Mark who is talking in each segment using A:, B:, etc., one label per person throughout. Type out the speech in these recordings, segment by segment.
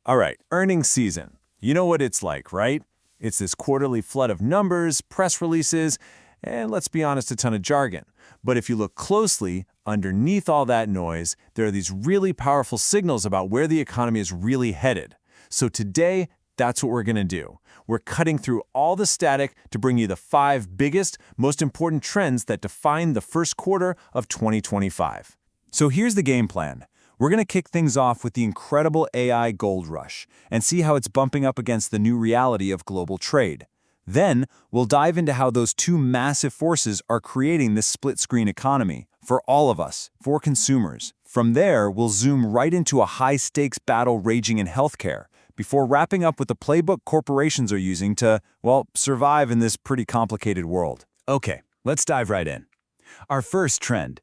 A: All right, earnings season. You know what it's like, right? It's this quarterly flood of numbers, press releases, and let's be honest, a ton of jargon. But if you look closely, underneath all that noise, there are these really powerful signals about where the economy is really headed. So today, that's what we're going to do. We're cutting through all the static to bring you the 5 biggest, most important trends that define the first quarter of 2025.
B: So here's the game plan. We're going to kick things off with the incredible AI gold rush and see how it's bumping up against the new reality of global trade. Then, we'll dive into how those two massive forces are creating this split-screen economy for all of us, for consumers. From there, we'll zoom right into a high-stakes battle raging in healthcare, before wrapping up with the playbook corporations are using to, well, survive in this pretty complicated world. Okay, let's dive right in. Our first trend.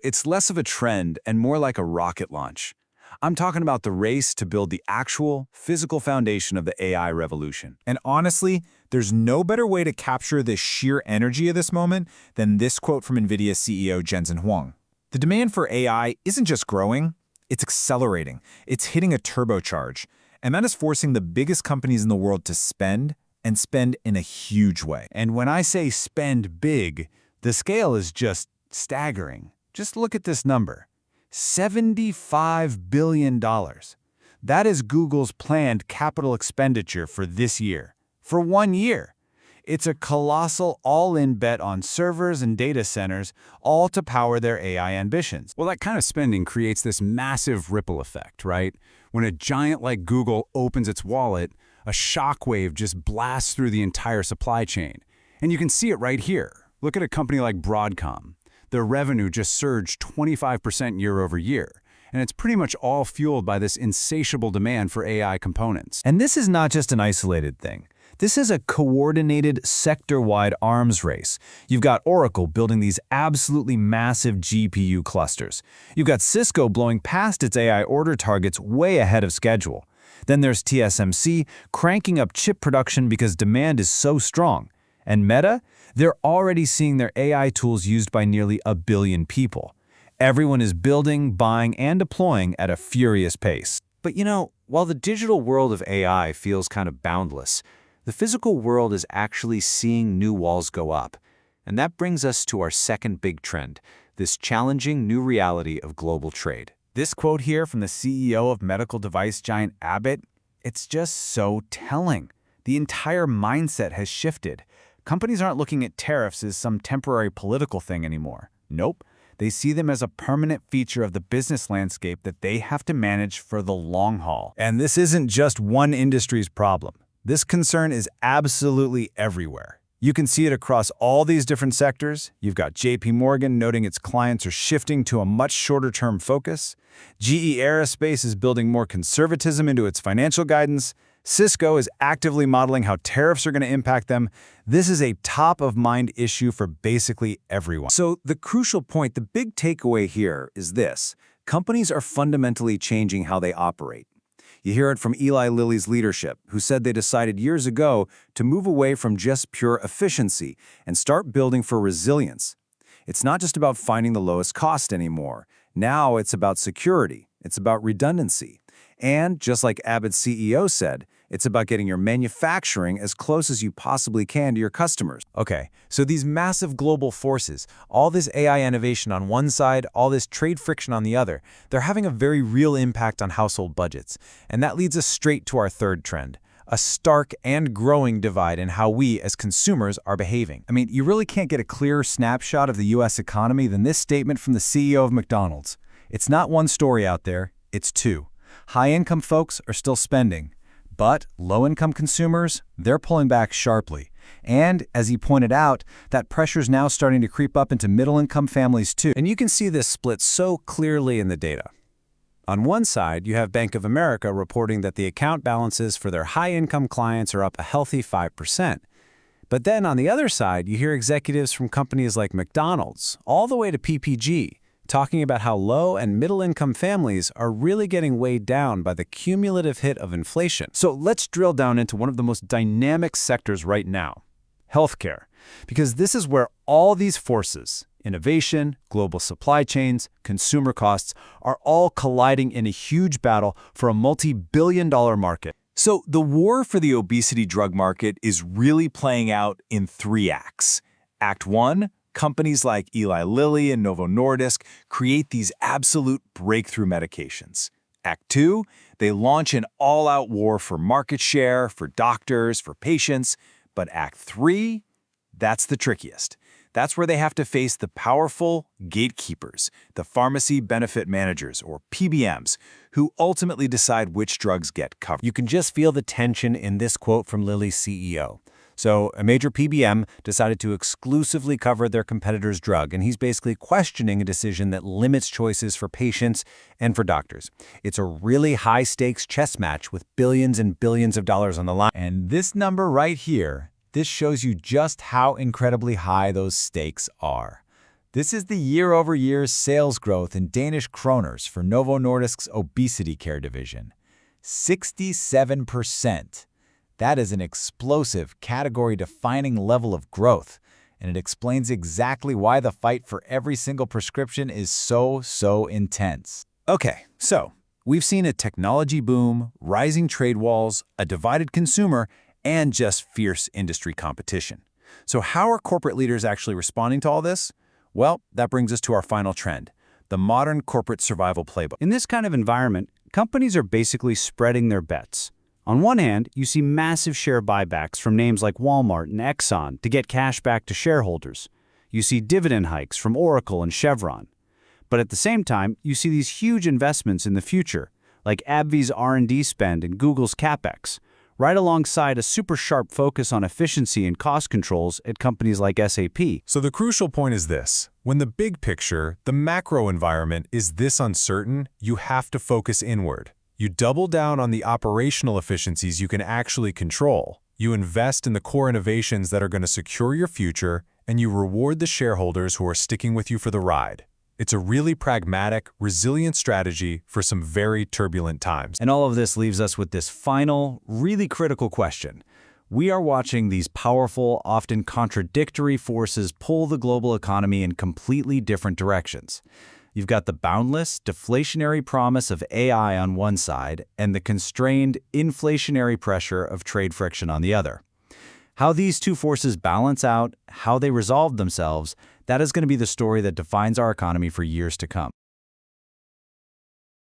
B: It's less of a trend and more like a rocket launch. I'm talking about the race to build the actual, physical foundation of the AI revolution.
C: And honestly, there's no better way to capture the sheer energy of this moment than this quote from NVIDIA CEO Jensen Huang. The demand for AI isn't just growing, it's accelerating. It's hitting a turbocharge. And that is forcing the biggest companies in the world to spend, and spend in a huge way.
B: And when I say spend big, the scale is just staggering. Just look at this number. $75 billion. That is Google's planned capital expenditure for this year. For 1 year. It's a colossal all-in bet on servers and data centers, all to power their AI ambitions.
D: Well, that kind of spending creates this massive ripple effect, right? When a giant like Google opens its wallet, a shockwave just blasts through the entire supply chain. And you can see it right here. Look at a company like Broadcom. Their revenue just surged 25% year over year. And it's pretty much all fueled by this insatiable demand for AI components.
B: And this is not just an isolated thing. This is a coordinated, sector-wide arms race. You've got Oracle building these absolutely massive GPU clusters. You've got Cisco blowing past its AI order targets way ahead of schedule. Then there's TSMC cranking up chip production because demand is so strong. And Meta? They're already seeing their AI tools used by nearly 1 billion people. Everyone is building, buying, and deploying at a furious pace.
A: But while the digital world of AI feels kind of boundless, the physical world is actually seeing new walls go up. And that brings us to our second big trend, this challenging new reality of global trade.
C: This quote here from the CEO of medical device giant Abbott, it's just so telling. The entire mindset has shifted. Companies aren't looking at tariffs as some temporary political thing anymore. Nope. They see them as a permanent feature of the business landscape that they have to manage for the long haul.
B: And this isn't just one industry's problem. This concern is absolutely everywhere. You can see it across all these different sectors. You've got JP Morgan noting its clients are shifting to a much shorter-term focus. GE Aerospace is building more conservatism into its financial guidance. Cisco is actively modeling how tariffs are going to impact them. This is a top-of-mind issue for basically everyone.
A: So the crucial point, the big takeaway here is this. Companies are fundamentally changing how they operate. You hear it from Eli Lilly's leadership, who said they decided years ago to move away from just pure efficiency and start building for resilience. It's not just about finding the lowest cost anymore. Now it's about security. It's about redundancy. And just like Abbott's CEO said, it's about getting your manufacturing as close as you possibly can to your customers.
C: Okay, so these massive global forces, all this AI innovation on one side, all this trade friction on the other, they're having a very real impact on household budgets. And that leads us straight to our third trend, a stark and growing divide in how we as consumers are behaving.
B: I mean, you really can't get a clearer snapshot of the U.S. economy than this statement from the CEO of McDonald's. It's not one story out there, it's two. High-income folks are still spending, but low-income consumers, they're pulling back sharply. And, as he pointed out, that pressure's now starting to creep up into middle-income families too.
A: And you can see this split so clearly in the data. On one side, you have Bank of America reporting that the account balances for their high-income clients are up a healthy 5%. But then on the other side, you hear executives from companies like McDonald's, all the way to PPG, talking about how low and middle-income families are really getting weighed down by the cumulative hit of inflation.
B: So let's drill down into one of the most dynamic sectors right now, healthcare. Because this is where all these forces, innovation, global supply chains, consumer costs, are all colliding in a huge battle for a multi-billion-dollar market.
A: So the war for the obesity drug market is really playing out in 3 acts. Act 1, companies like Eli Lilly and Novo Nordisk create these absolute breakthrough medications. Act 2, they launch an all-out war for market share, for doctors, for patients. But Act 3, that's the trickiest. That's where they have to face the powerful gatekeepers, the pharmacy benefit managers, or PBMs, who ultimately decide which drugs get covered.
B: You can just feel the tension in this quote from Lilly's CEO. So a major PBM decided to exclusively cover their competitor's drug, and he's basically questioning a decision that limits choices for patients and for doctors. It's a really high-stakes chess match with billions and billions of dollars on the line.
C: And this number right here, this shows you just how incredibly high those stakes are. This is the year-over-year sales growth in Danish kroners for Novo Nordisk's obesity care division. 67%. That is an explosive, category-defining level of growth, and it explains exactly why the fight for every single prescription is so intense.
B: Okay, so we've seen a technology boom, rising trade walls, a divided consumer, and just fierce industry competition. So how are corporate leaders actually responding to all this? Well, that brings us to our final trend, the modern corporate survival playbook.
E: In this kind of environment, companies are basically spreading their bets. On one hand, you see massive share buybacks from names like Walmart and Exxon to get cash back to shareholders. You see dividend hikes from Oracle and Chevron. But at the same time, you see these huge investments in the future, like AbbVie's R&D spend and Google's CapEx, right alongside a super sharp focus on efficiency and cost controls at companies like SAP.
F: So the crucial point is this. When the big picture, the macro environment, is this uncertain, you have to focus inward. You double down on the operational efficiencies you can actually control. You invest in the core innovations that are going to secure your future, and you reward the shareholders who are sticking with you for the ride. It's a really pragmatic, resilient strategy for some very turbulent times.
B: And all of this leaves us with this final, really critical question. We are watching these powerful, often contradictory forces pull the global economy in completely different directions. You've got the boundless, deflationary promise of AI on one side and the constrained, inflationary pressure of trade friction on the other. How these two forces balance out, how they resolve themselves, that is going to be the story that defines our economy for years to come.